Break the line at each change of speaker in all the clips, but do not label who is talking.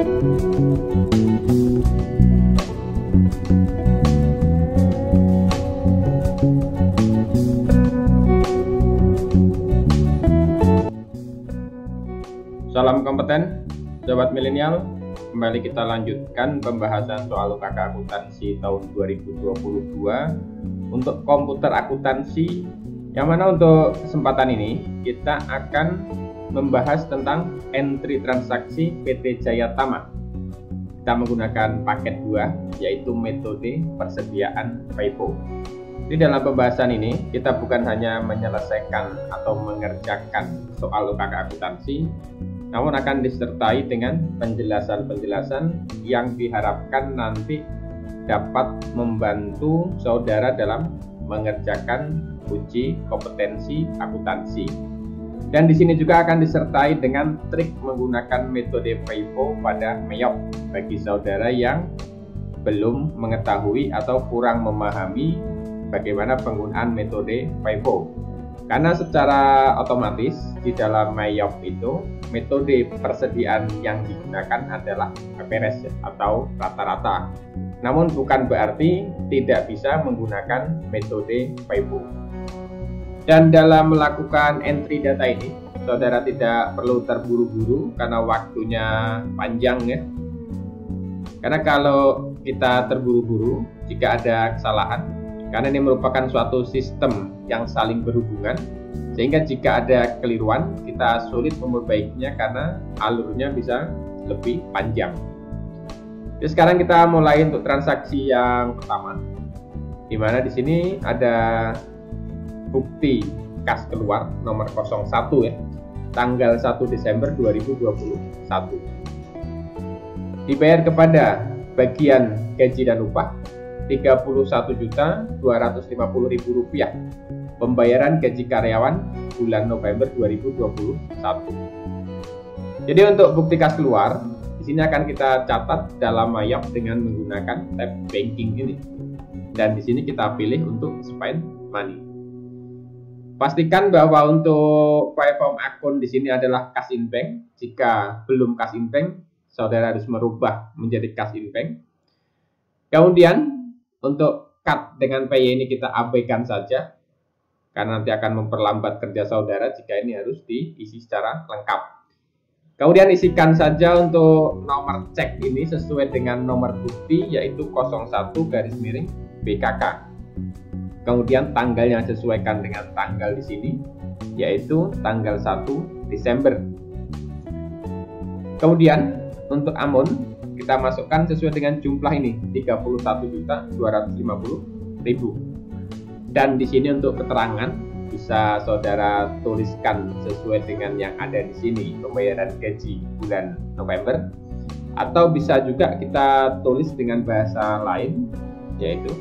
Salam kompeten, sobat milenial. Kembali kita lanjutkan pembahasan soal UKK akuntansi tahun 2022 untuk komputer akuntansi, yang mana untuk kesempatan ini kita akan membahas tentang entry transaksi PT Jaya Tama. Kita menggunakan paket 2, yaitu metode persediaan FIFO. Di dalam pembahasan ini kita bukan hanya menyelesaikan atau mengerjakan soal UKK akuntansi, namun akan disertai dengan penjelasan-penjelasan yang diharapkan nanti dapat membantu saudara dalam mengerjakan uji kompetensi akuntansi. Dan di sini juga akan disertai dengan trik menggunakan metode FIFO pada MEOP bagi saudara yang belum mengetahui atau kurang memahami bagaimana penggunaan metode FIFO. Karena secara otomatis di dalam MEOP itu metode persediaan yang digunakan adalah average atau rata-rata. Namun bukan berarti tidak bisa menggunakan metode FIFO. Dan dalam melakukan entry data ini, saudara tidak perlu terburu-buru karena waktunya panjang ya. Karena kalau kita terburu-buru, jika ada kesalahan, karena ini merupakan suatu sistem yang saling berhubungan, sehingga jika ada keliruan kita sulit memperbaikinya karena alurnya bisa lebih panjang. Jadi sekarang kita mulai untuk transaksi yang pertama, di mana di sini ada bukti kas keluar nomor 01 ya, tanggal 1 Desember 2021. Dibayar kepada bagian gaji dan upah Rp31.250.000. Pembayaran gaji karyawan bulan November 2021. Jadi untuk bukti kas keluar, di sini akan kita catat dalam MEOP dengan menggunakan tab banking ini. Dan di sini kita pilih untuk spend money. Pastikan bahwa untuk file form akun di sini adalah cash in bank. Jika belum cash in bank, saudara harus merubah menjadi cash in bank. Kemudian untuk cut dengan PY ini kita abaikan saja, karena nanti akan memperlambat kerja saudara jika ini harus diisi secara lengkap. Kemudian isikan saja untuk nomor cek ini sesuai dengan nomor bukti, yaitu 01-BKK. Kemudian tanggalnya sesuaikan dengan tanggal di sini, yaitu tanggal 1 Desember. Kemudian untuk amount kita masukkan sesuai dengan jumlah ini, Rp31.250.000. Dan di sini untuk keterangan bisa saudara tuliskan sesuai dengan yang ada di sini, pembayaran gaji bulan November, atau bisa juga kita tulis dengan bahasa lain, yaitu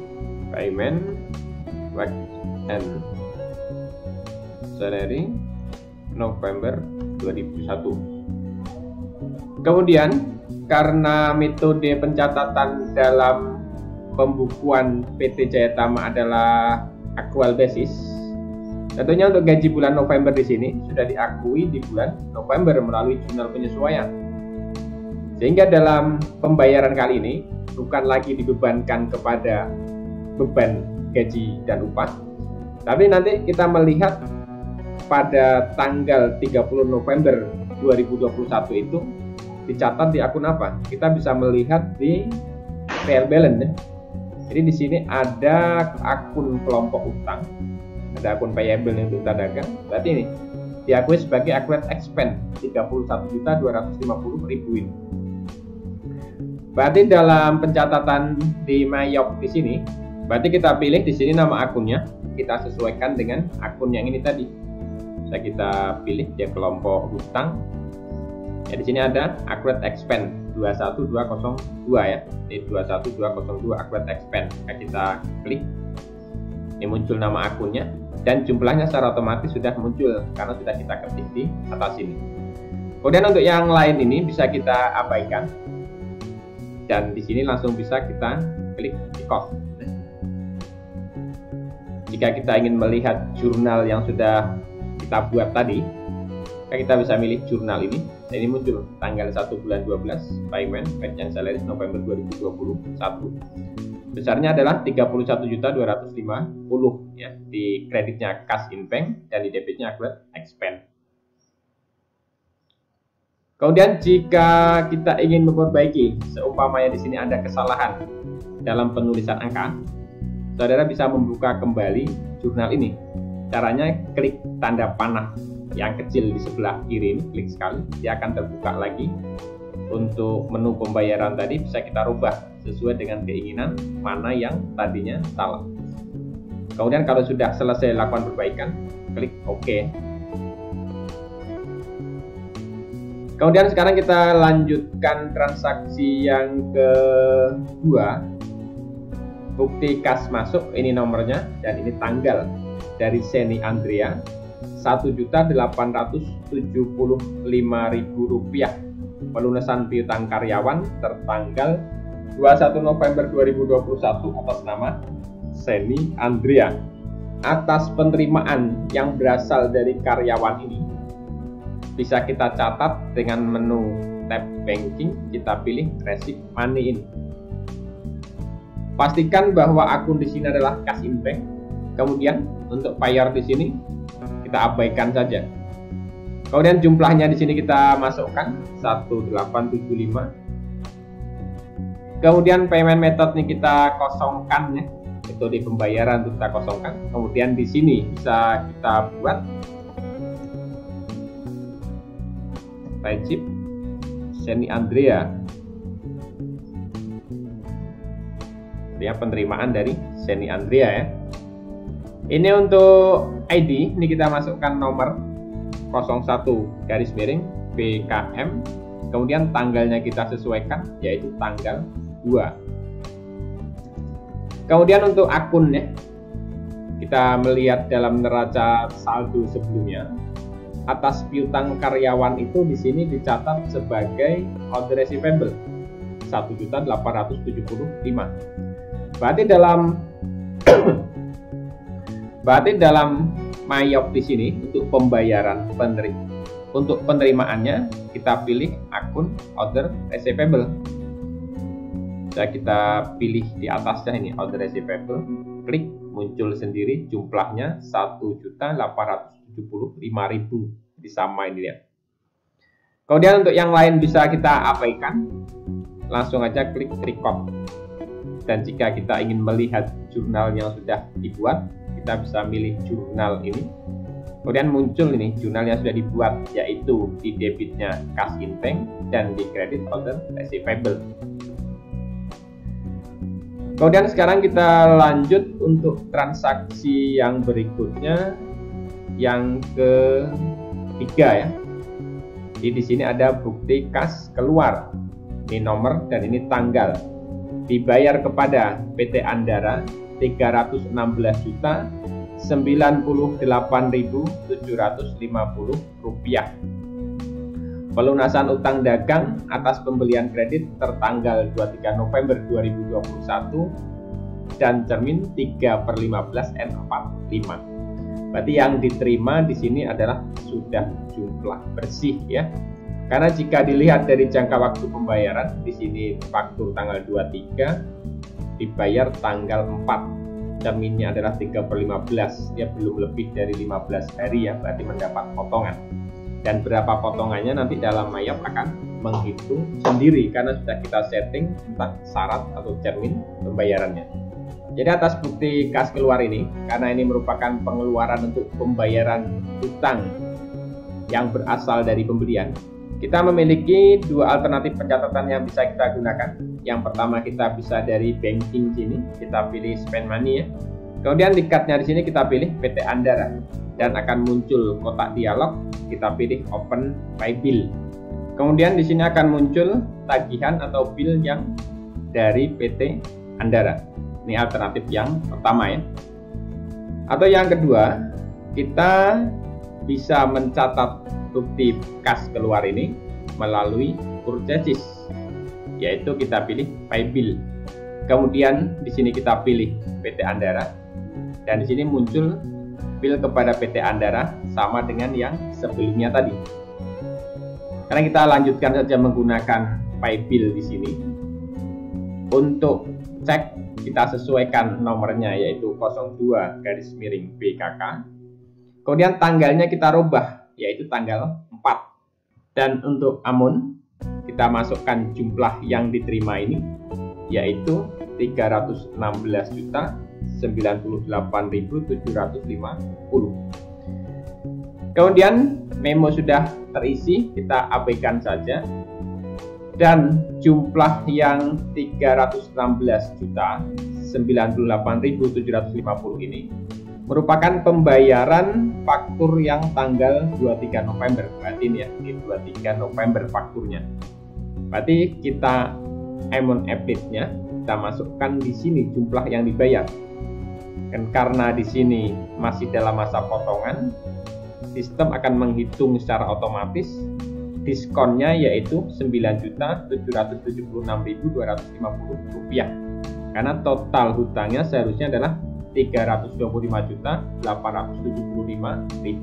payment wage and salary November 2021. Kemudian karena metode pencatatan dalam pembukuan PT Jaya Tama adalah accrual basis, tentunya untuk gaji bulan November di sini sudah diakui di bulan November melalui jurnal penyesuaian. Sehingga dalam pembayaran kali ini bukan lagi dibebankan kepada beban gaji dan upah, tapi nanti kita melihat pada tanggal 30 November 2021 itu dicatat di akun apa? Kita bisa melihat di trial balance ya. Jadi di sini ada akun kelompok utang, ada akun payable yang kita dagang. Berarti ini diakui sebagai accrued expense 31.250.000 ini. Berarti dalam pencatatan di MEOP di sini, berarti kita pilih di sini nama akunnya, kita sesuaikan dengan akun yang ini tadi. Bisa kita pilih dia kelompok utang. Ya, di sini ada accrued expense 21202 ya. Ini 21202 accrued expense. Nah, kita klik. Ini muncul nama akunnya dan jumlahnya secara otomatis sudah muncul karena sudah kita ketik di atas sini. Kemudian untuk yang lain ini bisa kita abaikan. Dan di sini langsung bisa kita klik di cost. Jika kita ingin melihat jurnal yang sudah kita buat tadi, kita bisa milih jurnal ini. Ini muncul tanggal 1 bulan 12 payment yang salaris November 2021. Besarnya adalah 31.250 ya, di kreditnya cash in bank dan di debitnya accrued expense. Kemudian jika kita ingin memperbaiki, seumpamanya di sini ada kesalahan dalam penulisan angka, saudara bisa membuka kembali jurnal ini. Caranya klik tanda panah yang kecil di sebelah kiri ini, klik sekali, dia akan terbuka lagi. Untuk menu pembayaran tadi bisa kita rubah sesuai dengan keinginan mana yang tadinya salah. Kemudian kalau sudah selesai lakukan perbaikan, klik OK. Kemudian sekarang kita lanjutkan transaksi yang kedua. Bukti kas masuk, ini nomornya dan ini tanggal dari Seni Andrea, Rp1.875.000. Pelunasan piutang karyawan tertanggal 21 November 2021 atas nama Seni Andrea. Atas penerimaan yang berasal dari karyawan ini bisa kita catat dengan menu tab banking, kita pilih receive money in. Pastikan bahwa akun di sini adalah cash in bank. Kemudian untuk payer di sini kita abaikan saja. Kemudian jumlahnya di sini kita masukkan 1875. Kemudian payment method ini kita kosongkan ya, metode pembayaran itu kita kosongkan. Kemudian di sini bisa kita buat chip Seni Andrea, ya, penerimaan dari Seni Andrea ya. Ini untuk ID, ini kita masukkan nomor 01 garis miring BKM, kemudian tanggalnya kita sesuaikan yaitu tanggal 2. Kemudian untuk akun ya, kita melihat dalam neraca saldo sebelumnya. Atas piutang karyawan itu di sini dicatat sebagai order receivable 1.875. Berarti dalam Mayop di sini untuk pembayaran untuk penerimaannya kita pilih akun order receivable. Bisa kita pilih di atasnya ini order receivable, klik, muncul sendiri jumlahnya 1.875.000. Sama ini lihat. Kemudian untuk yang lain bisa kita abaikan, langsung aja klik record. Dan jika kita ingin melihat jurnal yang sudah dibuat, kita bisa milih jurnal ini. Kemudian muncul ini jurnal yang sudah dibuat, yaitu di debitnya cash in bank dan di kredit order receivable. Kemudian sekarang kita lanjut untuk transaksi yang berikutnya, yang ketiga ya. Jadi di sini ada bukti kas keluar. Ini nomor dan ini tanggal. Dibayar kepada PT Andara 316.998.750 rupiah. Pelunasan utang dagang atas pembelian kredit tertanggal 23 November 2021 dan cermin 3/15/45. Berarti yang diterima di sini adalah sudah jumlah bersih ya. Karena jika dilihat dari jangka waktu pembayaran, di sini faktur tanggal 23, dibayar tanggal 4. Cerminnya adalah 3/15. Dia belum lebih dari 15 hari ya, berarti mendapat potongan. Dan berapa potongannya nanti dalam Mayop akan menghitung sendiri karena sudah kita setting tentang syarat atau cermin pembayarannya. Jadi atas bukti kas keluar ini, karena ini merupakan pengeluaran untuk pembayaran utang yang berasal dari pembelian, kita memiliki dua alternatif pencatatan yang bisa kita gunakan. Yang pertama kita bisa dari banking sini, kita pilih spend money ya. Kemudian di card-nya di sini kita pilih PT Andara dan akan muncul kotak dialog, kita pilih open by bill. Kemudian di sini akan muncul tagihan atau bill yang dari PT Andara. Ini alternatif yang pertama ya. Atau yang kedua, kita bisa mencatat bukti kas keluar ini melalui purchases, yaitu kita pilih pay bill. Kemudian di sini kita pilih PT Andara dan di sini muncul bill kepada PT Andara sama dengan yang sebelumnya tadi. Karena kita lanjutkan saja menggunakan paybill di sini. Untuk cek kita sesuaikan nomornya yaitu 02-BKK. Kemudian tanggalnya kita rubah yaitu tanggal 4. Dan untuk amun kita masukkan jumlah yang diterima ini yaitu 316.098.750. Kemudian memo sudah terisi, kita abaikan saja. Dan jumlah yang 316.098.750 ini merupakan pembayaran faktur yang tanggal 23 November. Berarti ini ya, ini 23 November fakturnya. Berarti kita amount update-nya kita masukkan di sini jumlah yang dibayar. Dan karena di sini masih dalam masa potongan, sistem akan menghitung secara otomatis diskonnya yaitu Rp9.776.250 karena total hutangnya seharusnya adalah Rp320.875.000.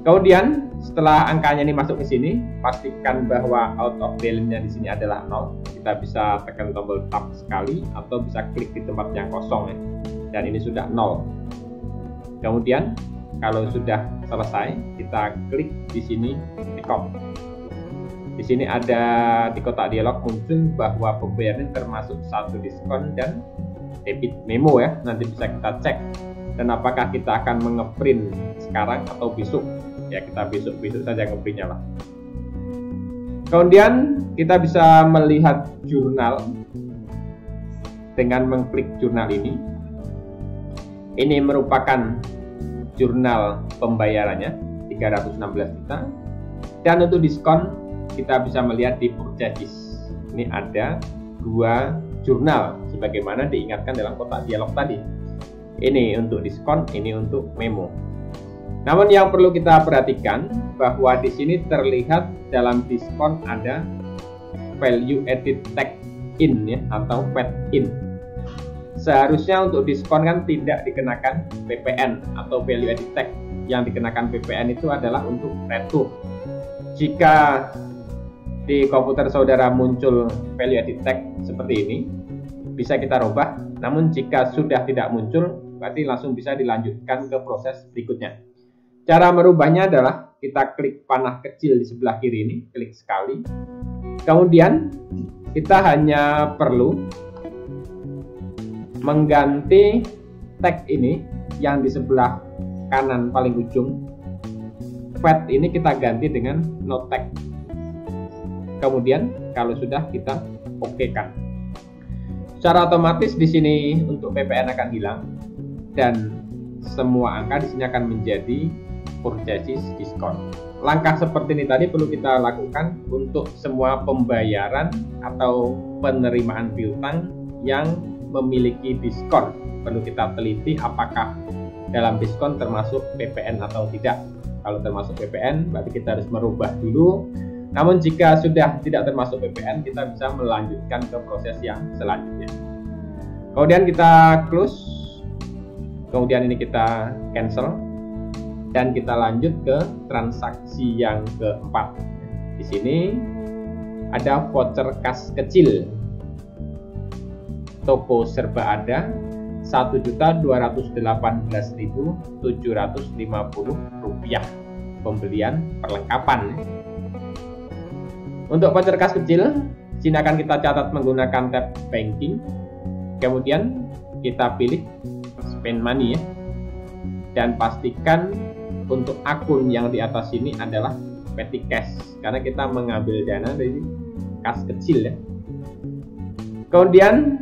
Kemudian setelah angkanya ini masuk ke sini, pastikan bahwa out of balance-nya di sini adalah 0. Kita bisa tekan tombol tab sekali atau bisa klik di tempat yang kosong ya. Dan ini sudah 0. Kemudian kalau sudah selesai, kita klik di sini record. Di sini ada di kotak dialog muncul bahwa pembayaran termasuk satu diskon dan debit memo ya. Nanti bisa kita cek. Dan apakah kita akan mengeprint sekarang atau besok? Ya kita besok saja ngeprintnya lah. Kemudian kita bisa melihat jurnal dengan mengklik jurnal ini. Ini merupakan jurnal pembayarannya 316 juta. Dan untuk diskon kita bisa melihat di purchases. Ini ada 2 jurnal sebagaimana diingatkan dalam kotak dialog tadi. Ini untuk diskon, ini untuk memo. Namun yang perlu kita perhatikan bahwa di sini terlihat dalam diskon ada value added tax in ya atau VAT in. Seharusnya untuk diskon kan tidak dikenakan PPN atau value added tax. Yang dikenakan PPN itu adalah untuk retur. Jika di komputer saudara muncul value added tax seperti ini, bisa kita rubah. Namun jika sudah tidak muncul, berarti langsung bisa dilanjutkan ke proses berikutnya. Cara merubahnya adalah kita klik panah kecil di sebelah kiri ini, klik sekali. Kemudian kita hanya perlu mengganti tag ini yang di sebelah kanan paling ujung. VAT ini kita ganti dengan no tag. Kemudian kalau sudah kita oke-kan. Secara otomatis di sini untuk PPN akan hilang dan semua angka di sini akan menjadi purchases diskon. Langkah seperti ini tadi perlu kita lakukan untuk semua pembayaran atau penerimaan piutang yang memiliki diskon. Perlu kita teliti apakah dalam diskon termasuk PPN atau tidak. Kalau termasuk PPN berarti kita harus merubah dulu. Namun jika sudah tidak termasuk PPN, kita bisa melanjutkan ke proses yang selanjutnya. Kemudian kita close. Kemudian ini kita cancel. Dan kita lanjut ke transaksi yang keempat. Di sini ada voucher kas kecil. Toko serba ada Rp1.218.750 pembelian perlengkapan. Untuk voucher kas kecil, sini akan kita catat menggunakan tab banking. Kemudian kita pilih spend money ya. Dan pastikan untuk akun yang di atas ini adalah petty cash karena kita mengambil dana dari kas kecil ya. Kemudian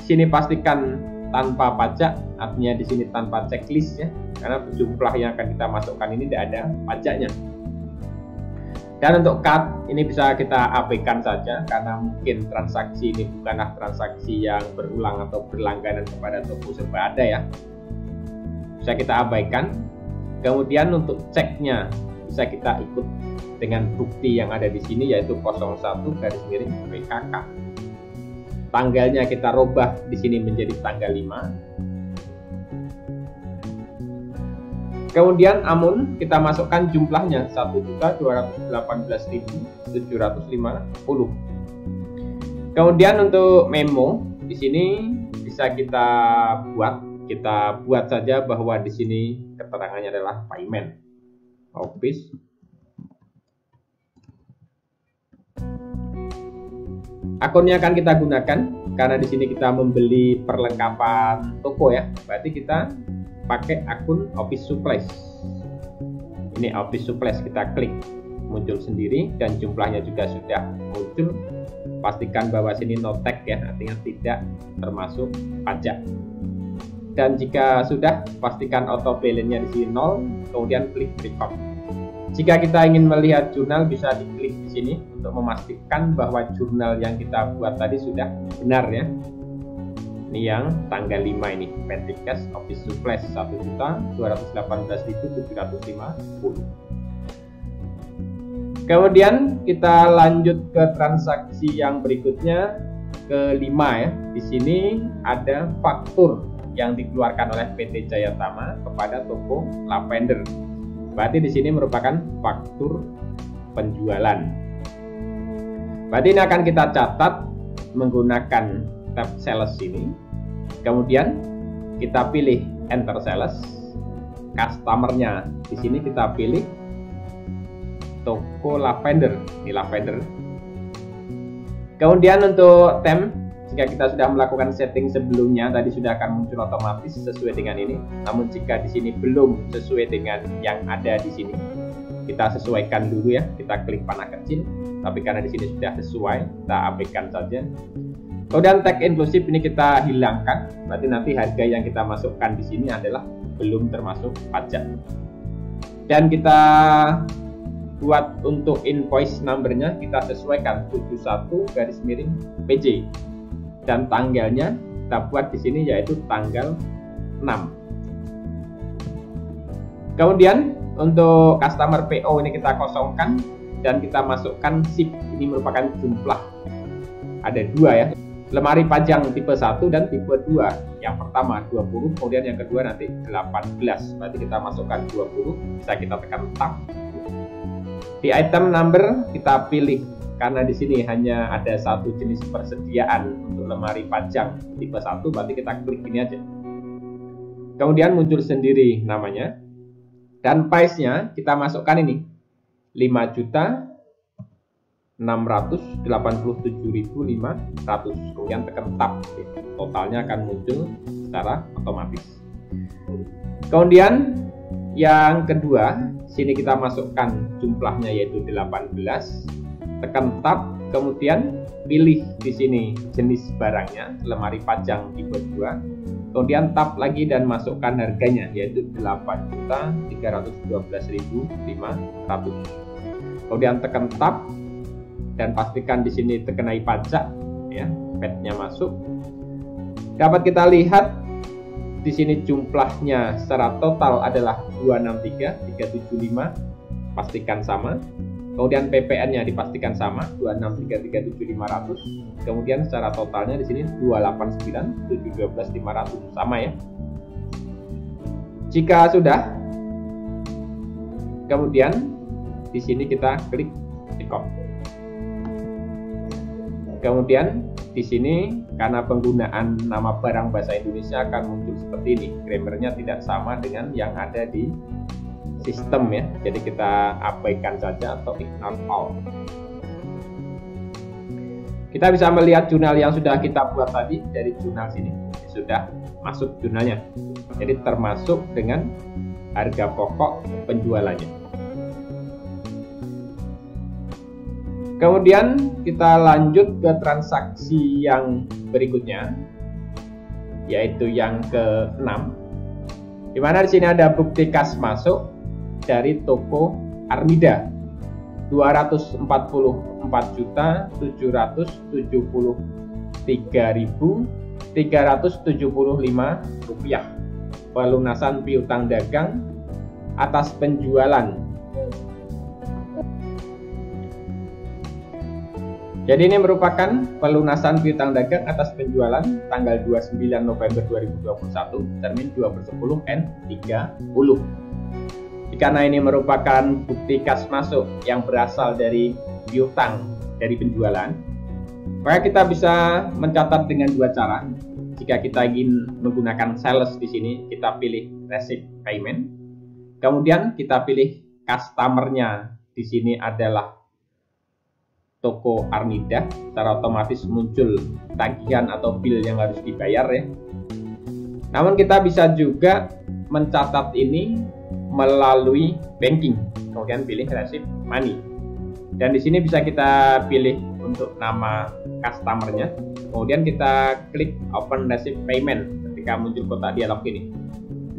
sini pastikan tanpa pajak, artinya di sini tanpa checklist ya, karena jumlah yang akan kita masukkan ini tidak ada pajaknya. Dan untuk cut ini bisa kita abaikan saja karena mungkin transaksi ini bukanlah transaksi yang berulang atau berlangganan kepada toko serba ada ya. Bisa kita abaikan. Kemudian untuk ceknya bisa kita ikut dengan bukti yang ada di sini yaitu 01-BKK. Tanggalnya kita rubah di sini menjadi tanggal 5. Kemudian Amun kita masukkan jumlahnya 1.218.750. Kemudian untuk memo di sini bisa kita buat saja bahwa di sini keterangannya adalah payment office. Akunnya akan kita gunakan karena di sini kita membeli perlengkapan toko ya. Berarti kita pakai akun Office Supplies. Ini Office Supplies, kita klik, muncul sendiri dan jumlahnya juga sudah muncul. Pastikan bahwa sini no tag ya, artinya tidak termasuk pajak. Dan jika sudah, pastikan auto balance-nya di sini 0, kemudian klik record. Jika kita ingin melihat jurnal, bisa diklik di sini untuk memastikan bahwa jurnal yang kita buat tadi sudah benar ya. Ini yang tanggal 5 ini, Penticas Office Supplies 1.218.750. Kemudian kita lanjut ke transaksi yang berikutnya, kelima ya. Di sini ada faktur yang dikeluarkan oleh PT Jayatama kepada toko Lavender. Berarti di sini merupakan faktur penjualan. Berarti ini akan kita catat menggunakan tab sales ini. Kemudian kita pilih enter sales. Customernya di sini kita pilih toko Lavender. Ini Lavender. Kemudian untuk tem, jika kita sudah melakukan setting sebelumnya, tadi sudah akan muncul otomatis sesuai dengan ini. Namun jika di sini belum sesuai dengan yang ada di sini, kita sesuaikan dulu ya. Kita klik panah kecil. Tapi karena di sini sudah sesuai, kita abaikan saja. Kemudian tag inklusif ini kita hilangkan. Berarti nanti harga yang kita masukkan di sini adalah belum termasuk pajak. Dan kita buat untuk invoice numbernya, kita sesuaikan 71/PJ. Dan tanggalnya kita buat di sini yaitu tanggal 6. Kemudian untuk customer PO ini kita kosongkan dan kita masukkan SIP. Ini merupakan jumlah. Ada 2 ya. Lemari pajang tipe 1 dan tipe 2. Yang pertama 20, kemudian yang kedua nanti 18. Berarti kita masukkan 20, bisa kita tekan tab. Di item number kita pilih, karena di sini hanya ada satu jenis persediaan untuk lemari pajang tipe 1, berarti kita klik ini aja. Kemudian muncul sendiri namanya. Dan price-nya kita masukkan ini. 5.687.500. Kemudian tekan tab. Totalnya akan muncul secara otomatis. Kemudian yang kedua, sini kita masukkan jumlahnya yaitu 18. Tekan tab, kemudian pilih di sini jenis barangnya, lemari pajang tipe 2. Kemudian tab lagi dan masukkan harganya yaitu 8.312.500. Kemudian tekan tab dan pastikan di sini terkenai pajak ya, VAT-nya masuk. Dapat kita lihat di sini jumlahnya secara total adalah 263.375, pastikan sama. Kemudian PPN-nya dipastikan sama 263.37500. Kemudian secara totalnya di sini 289.712.500, sama ya. Jika sudah, kemudian di sini kita klik record. Kemudian di sini karena penggunaan nama barang bahasa Indonesia akan muncul seperti ini. Grammarnya tidak sama dengan yang ada di sistem ya. Jadi kita abaikan saja atau ignore all. Kita bisa melihat jurnal yang sudah kita buat tadi dari jurnal sini. Sudah masuk jurnalnya. Jadi termasuk dengan harga pokok penjualannya. Kemudian kita lanjut ke transaksi yang berikutnya, yaitu yang ke-6, di mana di sini ada bukti kas masuk dari toko Armida 244.773.375 rupiah pelunasan piutang dagang atas penjualan. Jadi ini merupakan pelunasan piutang dagang atas penjualan tanggal 29 November 2021, termin 2/10/N30. Karena ini merupakan bukti kas masuk yang berasal dari piutang dari penjualan, maka kita bisa mencatat dengan dua cara. Jika kita ingin menggunakan sales di sini, kita pilih receipt payment. Kemudian kita pilih customer-nya. Di sini adalah toko Arnida. Secara otomatis muncul tagihan atau bill yang harus dibayar ya. Namun kita bisa juga mencatat ini melalui banking. Kemudian pilih receipt money. Dan di sini bisa kita pilih untuk nama customer-nya. Kemudian kita klik open receipt payment. Ketika muncul kotak dialog ini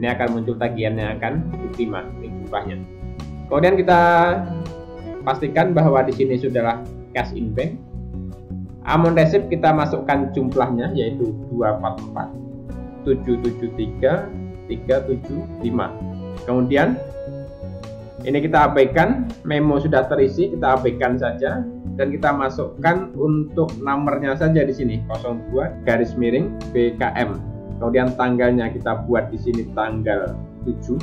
akan muncul tagihan yang akan diterima, ini jumlahnya. Kemudian kita pastikan bahwa di sini sudah cash in bank. Amount receipt kita masukkan jumlahnya, yaitu 244 773 375. Kemudian ini kita abaikan, memo sudah terisi, kita abaikan saja dan kita masukkan untuk nomornya saja di sini 02 BKM. Kemudian tanggalnya kita buat di sini tanggal 7.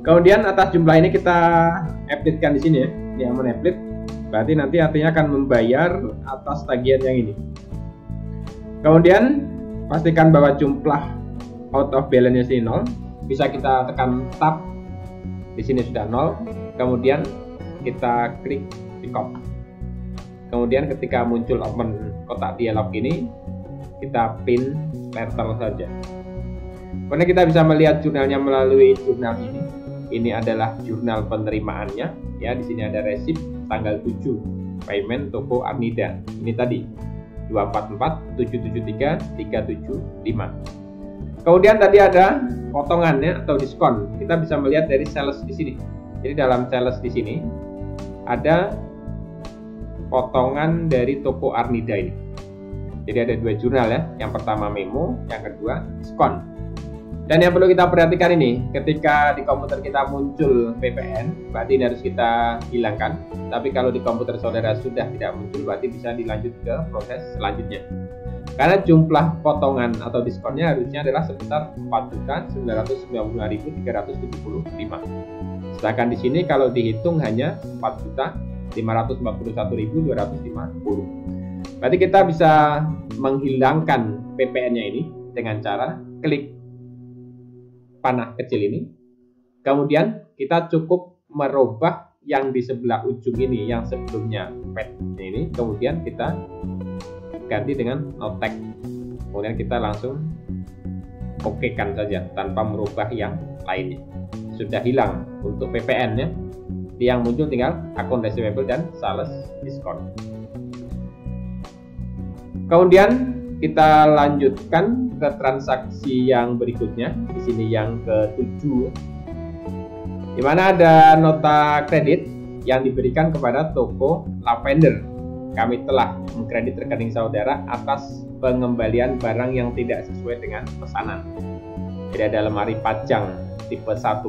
Kemudian atas jumlah ini kita update-kan di sini ya. Yang men-update berarti nanti artinya akan membayar atas tagihan yang ini. Kemudian pastikan bahwa jumlah out of balance-nya sini 0. Bisa kita tekan tab. Di sini sudah 0. Kemudian kita klik record. Kemudian ketika muncul open kotak dialog ini, kita pin letter saja. Karena kita bisa melihat jurnalnya melalui jurnal ini. Ini adalah jurnal penerimaannya. Ya, di sini ada resip tanggal 7 payment toko Arnida. Ini tadi 244 773 375. Kemudian tadi ada potongannya atau diskon. Kita bisa melihat dari sales di sini. Jadi dalam sales di sini ada potongan dari toko Arnida ini. Jadi ada dua jurnal ya. Yang pertama memo, yang kedua diskon. Dan yang perlu kita perhatikan ini, ketika di komputer kita muncul PPN, berarti ini harus kita hilangkan. Tapi kalau di komputer saudara sudah tidak muncul, berarti bisa dilanjut ke proses selanjutnya. Karena jumlah potongan atau diskonnya harusnya adalah sebesar 4.995.375. Sedangkan di sini kalau dihitung hanya 4.541.250. Berarti kita bisa menghilangkan PPN-nya ini dengan cara klik panah kecil ini. Kemudian kita cukup merubah yang di sebelah ujung ini, yang sebelumnya pet ini, kemudian kita ganti dengan no tag. Kemudian kita langsung oke-kan saja tanpa merubah yang lainnya. Sudah hilang untuk PPN-nya. Yang muncul tinggal akun receivable dan sales diskon. Kemudian kita lanjutkan ke transaksi yang berikutnya. Di sini yang ke-7, di mana ada nota kredit yang diberikan kepada toko Lavender. Kami telah mengkredit rekening saudara atas pengembalian barang yang tidak sesuai dengan pesanan. Jadi ada lemari pajang tipe 1,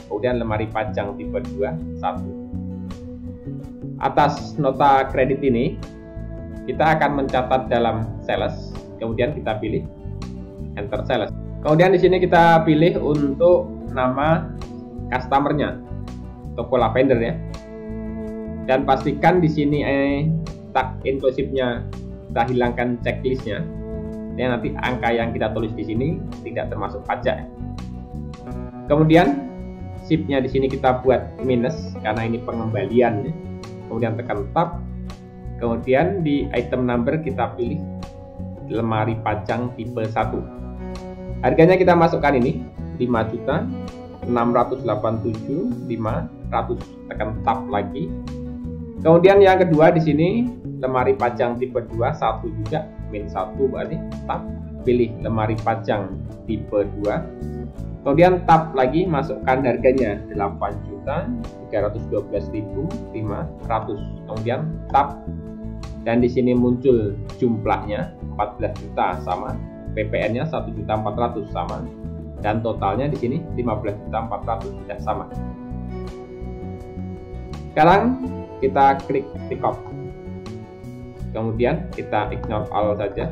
kemudian lemari pajang tipe 2, 1. Atas nota kredit ini kita akan mencatat dalam sales, kemudian kita pilih enter sales. Kemudian di sini kita pilih untuk nama customer-nya, toko Lavender ya. Dan pastikan di sini tag inklusifnya kita hilangkan checklistnya. Dan nanti angka yang kita tulis di sini tidak termasuk pajak. Kemudian shift-nya di sini kita buat minus karena ini pengembalian ya. Kemudian tekan tab. Kemudian di item number kita pilih lemari pajang tipe 1. Harganya kita masukkan ini 5.687.500, tekan tab lagi. Kemudian yang kedua di sini lemari pajang tipe 2, 1 juga, min 1 berarti tab, pilih lemari pajang tipe 2. Kemudian tab lagi, masukkan harganya 8.312.500. Kemudian tab. Dan di sini muncul jumlahnya 14 juta sama, PPN-nya 1.400.000 sama, dan totalnya di sini 15.400.000 sudah sama. Sekarang kita klik take off. Kemudian kita ignore all saja.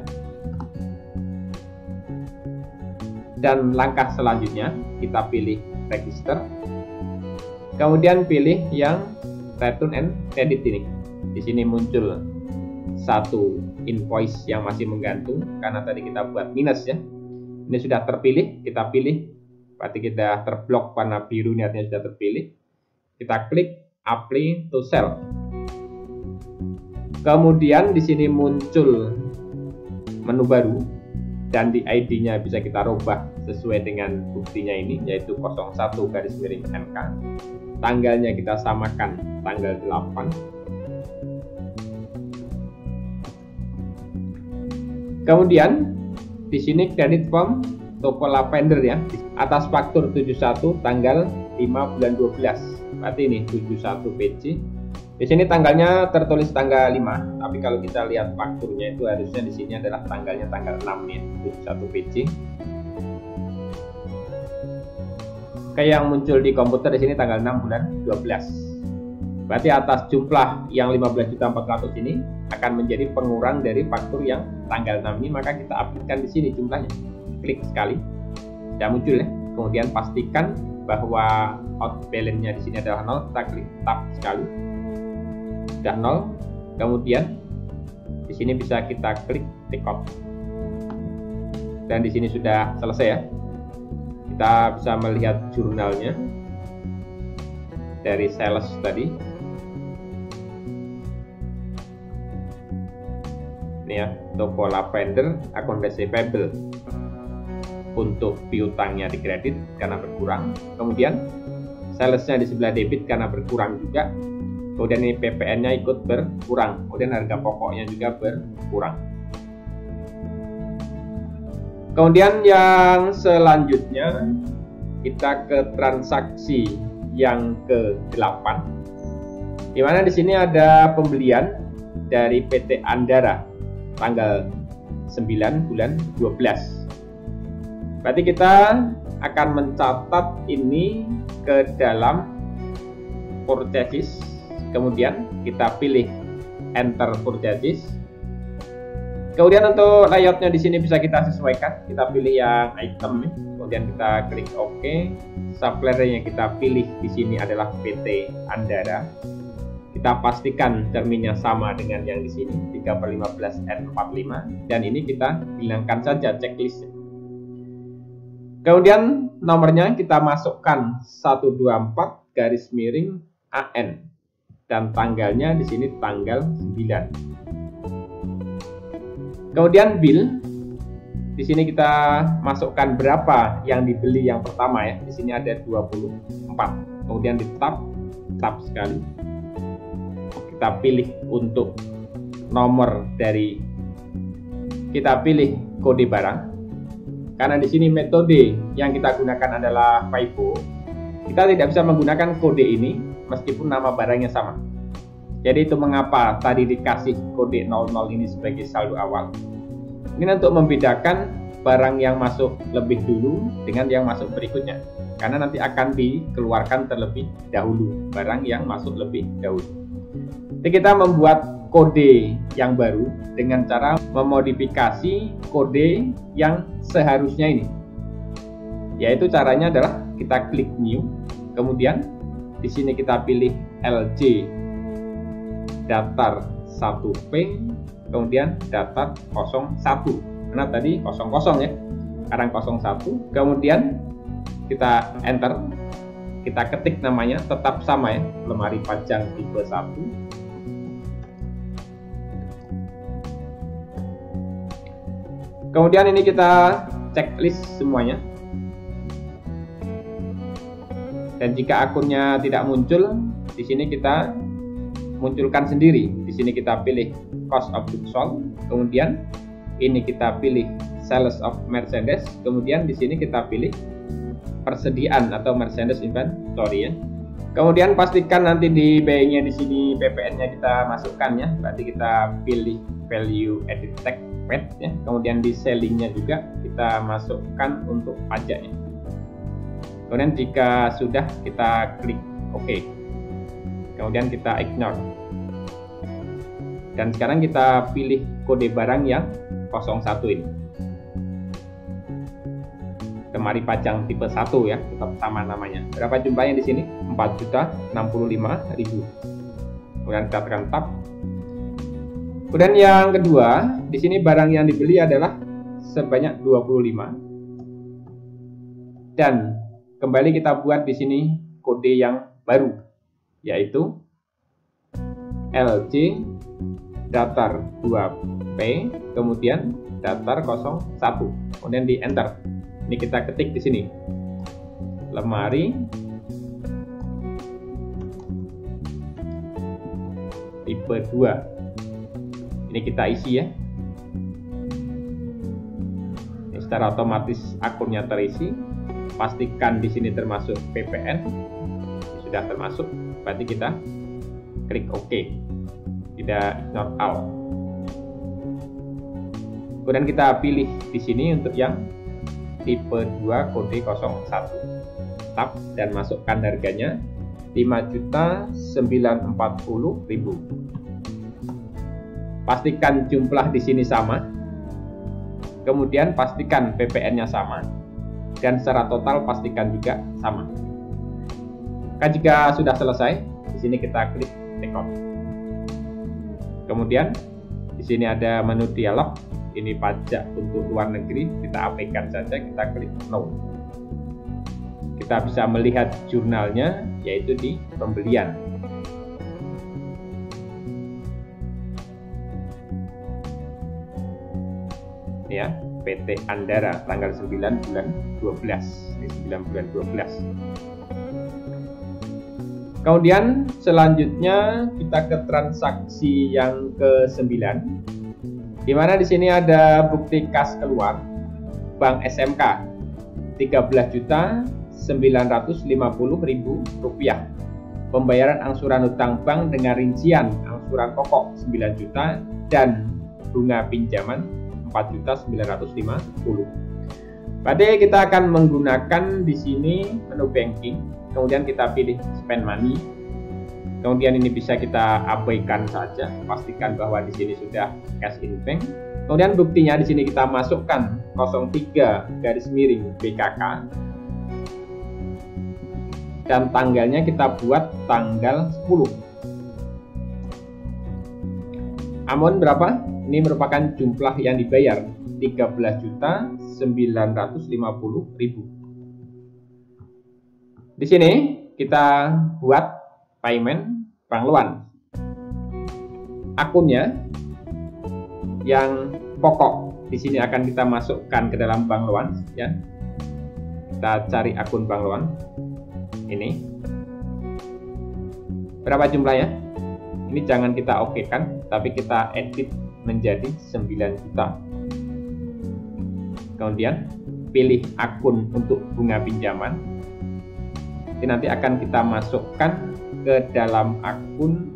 Dan langkah selanjutnya kita pilih register. Kemudian pilih yang return and credit ini. Di sini muncul satu invoice yang masih menggantung karena tadi kita buat minus ya. Ini sudah terpilih, kita pilih. Berarti kita terblok warna biru, ini artinya sudah terpilih. Kita klik apply to sell. Kemudian di sini muncul menu baru dan di ID-nya bisa kita rubah sesuai dengan buktinya ini, yaitu 01-NK. Tanggalnya kita samakan tanggal 8. Kemudian di sini credit from toko lavender ya, atas faktur 71 tanggal 5 bulan 12. Berarti ini 71 PC. Di sini tanggalnya tertulis tanggal 5, tapi kalau kita lihat fakturnya itu harusnya di sini adalah tanggalnya tanggal 6 ya, 71 PC. Kayak yang muncul di komputer di sini tanggal 6 bulan 12. Berarti atas jumlah yang 15.400 ini akan menjadi pengurang dari faktur yang tanggal 6 ini, maka kita updatekan di sini jumlahnya. Klik sekali, sudah muncul ya. Kemudian pastikan bahwa out balance-nya di sini adalah 0, kita klik tab sekali. Sudah 0. Kemudian di sini bisa kita klik take off. Dan di sini sudah selesai ya. Kita bisa melihat jurnalnya dari sales tadi. Ini ya, toko lavender akun receivable. Untuk piutangnya di kredit karena berkurang. Kemudian salesnya di sebelah debit karena berkurang juga. Kemudian ini PPN-nya ikut berkurang. Kemudian harga pokoknya juga berkurang. Kemudian yang selanjutnya kita ke transaksi yang ke-8. Di mana di sini ada pembelian dari PT Andara tanggal 9 bulan 12. Berarti kita akan mencatat ini ke dalam purchases. Kemudian kita pilih enter purchases. Kemudian untuk layoutnya di sini bisa kita sesuaikan. Kita pilih yang item, kemudian kita klik OK. Supplier yang kita pilih di sini adalah PT Andara. Kita pastikan terminnya sama dengan yang di sini 3/15N45 dan ini kita hilangkan saja checklist. Kemudian nomornya kita masukkan 124/AN dan tanggalnya di sini tanggal 9. Kemudian bill di sini kita masukkan berapa yang dibeli yang pertama ya. Di sini ada 24. Kemudian di tab sekali. Kita pilih untuk nomor dari, kita pilih kode barang. Karena di sini metode yang kita gunakan adalah FIFO, kita tidak bisa menggunakan kode ini meskipun nama barangnya sama. Jadi itu mengapa tadi dikasih kode 00 ini sebagai saldo awal. Ini untuk membedakan barang yang masuk lebih dulu dengan yang masuk berikutnya. Karena nanti akan dikeluarkan terlebih dahulu barang yang masuk lebih dahulu. Jadi kita membuat kode yang baru dengan cara memodifikasi kode yang seharusnya ini. Yaitu caranya adalah kita klik new, kemudian di sini kita pilih LJ datar 1P, kemudian datar 01. Karena tadi 00 ya. Sekarang 01, kemudian kita enter. Kita ketik namanya tetap sama ya, lemari pajang tipe 1. Kemudian ini kita checklist semuanya. Dan jika akunnya tidak muncul, di sini kita munculkan sendiri. Di sini kita pilih cost of goods sold, kemudian ini kita pilih sales of merchandise, kemudian di sini kita pilih persediaan atau merchandise inventory ya. Kemudian pastikan nanti di BI-nya di sini PPN-nya kita masukkan ya. Berarti kita pilih value added tax paid ya. Kemudian di selling-nya juga kita masukkan untuk pajaknya. Kemudian jika sudah kita klik OK. Kemudian kita ignore. Dan sekarang kita pilih kode barang yang 01 ini. Lemari pajang tipe 1 ya, tetap sama namanya. Berapa jumlahnya di sini? 4.065.000. Kemudian kita tekan tab. Kemudian yang kedua, di sini barang yang dibeli adalah sebanyak 25. Dan kembali kita buat di sini kode yang baru, yaitu LC datar 2P kemudian datar 01. Kemudian di enter. Ini kita ketik di sini. Lemari tipe 2. Ini kita isi ya. Ini secara otomatis akunnya terisi. Pastikan di sini termasuk PPN. Ini sudah termasuk, berarti kita klik OK. Tidak ignore all. Kemudian kita pilih di sini untuk yang tipe 2 kode 01. Tab dan masukkan harganya 5.940.000. Pastikan jumlah di sini sama. Kemudian pastikan PPN-nya sama. Dan secara total pastikan juga sama. Jika sudah selesai, di sini kita klik take off. Kemudian di sini ada menu dialog. Ini pajak untuk luar negeri, kita abaikan saja, kita klik no. Kita bisa melihat jurnalnya, yaitu di pembelian. Ya, PT Andara tanggal 9 bulan 12. Ini 9 bulan 12. Kemudian selanjutnya kita ke transaksi yang ke-9. Di mana di sini ada bukti kas keluar Bank SMK 13.950.000 rupiah. Pembayaran angsuran hutang bank dengan rincian angsuran pokok 9 juta dan bunga pinjaman 4.950. Pada kita akan menggunakan di sini menu banking, kemudian kita pilih spend money. Kemudian ini bisa kita abaikan saja, pastikan bahwa di sini sudah cash in bank. Kemudian buktinya di sini kita masukkan 03 BKK dan tanggalnya kita buat tanggal 10. Amount berapa? Ini merupakan jumlah yang dibayar 13.950.000. Di sini kita buat payment Bank Loan. Akunnya yang pokok di sini akan kita masukkan ke dalam Bank Loan ya. Kita cari akun Bank Loan. Ini. Berapa jumlahnya? Ini jangan kita okekan, tapi kita edit menjadi 9 juta. Kemudian pilih akun untuk bunga pinjaman. Ini nanti akan kita masukkan ke dalam akun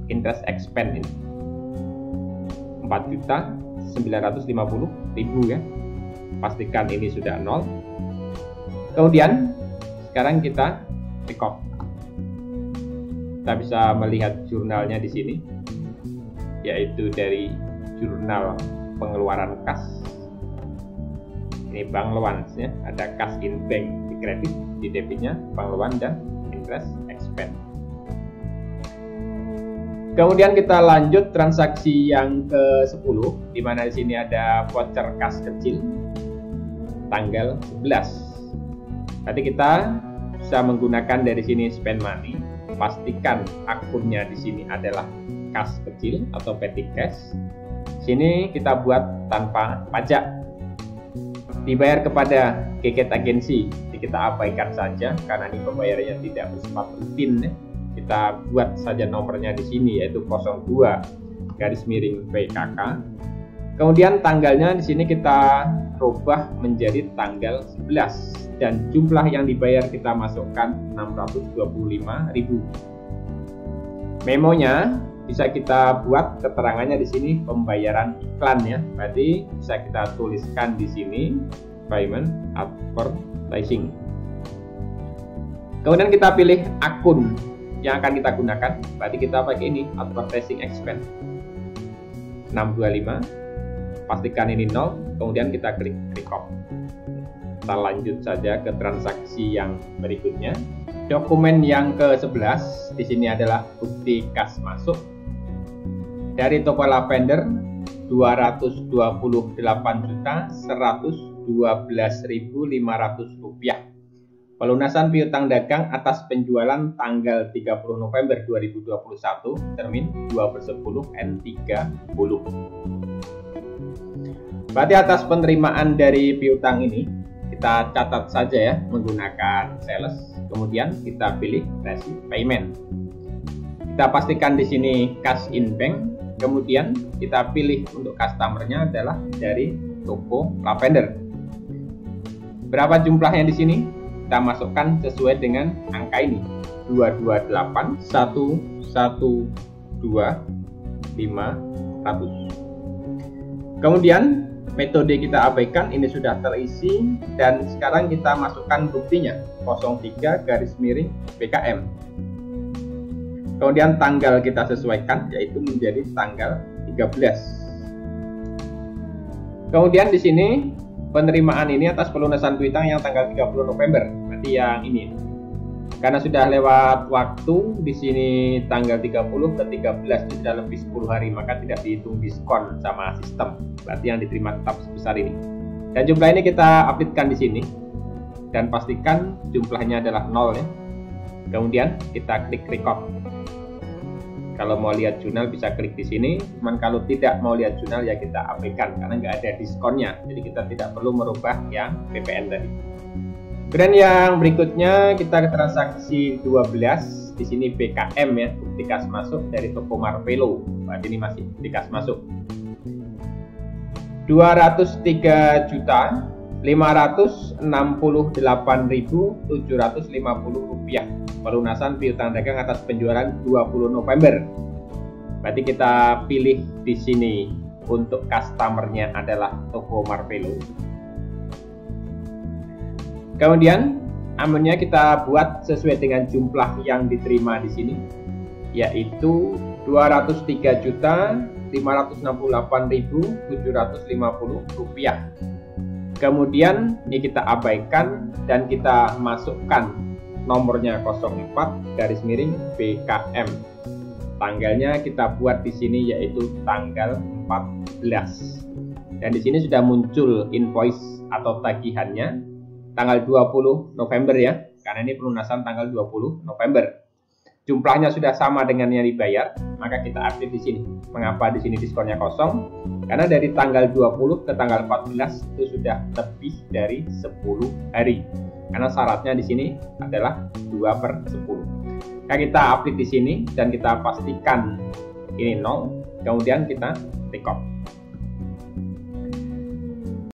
interest expense ini 4.950.000 ya. Pastikan ini sudah 0. Kemudian sekarang kita record. Kita bisa melihat jurnalnya di sini, yaitu dari jurnal pengeluaran kas. Ini Bank Loan ya, ada kas in bank di kredit, di debitnya Bank Loan dan interest expense. Kemudian kita lanjut transaksi yang ke-10, di mana di sini ada voucher kas kecil tanggal 11. Nanti kita bisa menggunakan dari sini spend money. Pastikan akunnya di sini adalah kas kecil atau petty cash. Sini kita buat tanpa pajak. Dibayar kepada Keket Agensi. Kita abaikan saja karena ini pembayarannya tidak bersifat rutin ya. Kita buat saja nomornya di sini, yaitu 02 BKK. Kemudian tanggalnya di sini kita rubah menjadi tanggal 11 dan jumlah yang dibayar kita masukkan 625.000. Memonya bisa kita buat keterangannya di sini pembayaran iklan ya. Berarti bisa kita tuliskan di sini payment advertising. Kemudian kita pilih akun yang akan kita gunakan. Berarti kita pakai ini advertising expense. 625, pastikan ini 0, kemudian kita klik record. Kita lanjut saja ke transaksi yang berikutnya. Dokumen yang ke-11 di sini adalah bukti kas masuk dari toko Lavender 228.112.500 rupiah. Pelunasan piutang dagang atas penjualan tanggal 30 November 2021, termin 2/10 N30. Berarti atas penerimaan dari piutang ini, kita catat saja ya menggunakan sales. Kemudian kita pilih receipt payment. Kita pastikan di sini cash in bank. Kemudian kita pilih untuk customernya adalah dari toko Lavender. Berapa jumlahnya di sini? Kita masukkan sesuai dengan angka ini, 228.112.500. Kemudian metode kita abaikan, ini sudah terisi, dan sekarang kita masukkan buktinya 03/BKM. Kemudian tanggal kita sesuaikan, yaitu menjadi tanggal 13. Kemudian di sini penerimaan ini atas pelunasan piutang yang tanggal 30 November, berarti yang ini. Karena sudah lewat waktu, di sini tanggal 30 ke 13 itu sudah lebih 10 hari, maka tidak dihitung diskon sama sistem. Berarti yang diterima tetap sebesar ini. Dan jumlah ini kita updatekan di sini dan pastikan jumlahnya adalah 0 ya. Kemudian kita klik record. Kalau mau lihat jurnal bisa klik di sini, cuman kalau tidak mau lihat jurnal ya kita abaikan karena nggak ada diskonnya. Jadi kita tidak perlu merubah yang PPN tadi. Kemudian yang berikutnya kita ke transaksi 12. Di sini BKM ya, bukti kas masuk dari toko Marvelo. Berarti ini masih bukti kas masuk. 203.568.750 rupiah. Pelunasan piutang dagang atas penjualan 20 November. Berarti kita pilih di sini untuk customernya adalah toko Marvelo. Kemudian amunnya kita buat sesuai dengan jumlah yang diterima di sini, yaitu 203.568.750 rupiah. Kemudian ini kita abaikan dan kita masukkan nomornya 04/BKM. Tanggalnya kita buat di sini yaitu tanggal 14. Dan di sini sudah muncul invoice atau tagihannya tanggal 20 November ya. Karena ini pelunasan tanggal 20 November. Jumlahnya sudah sama dengan yang dibayar, maka kita update di sini. Mengapa di sini diskonnya kosong? Karena dari tanggal 20 ke tanggal 14 itu sudah lebih dari 10 hari. Karena syaratnya di sini adalah 2/10. Nah, kita update di sini dan kita pastikan ini 0, kemudian kita record.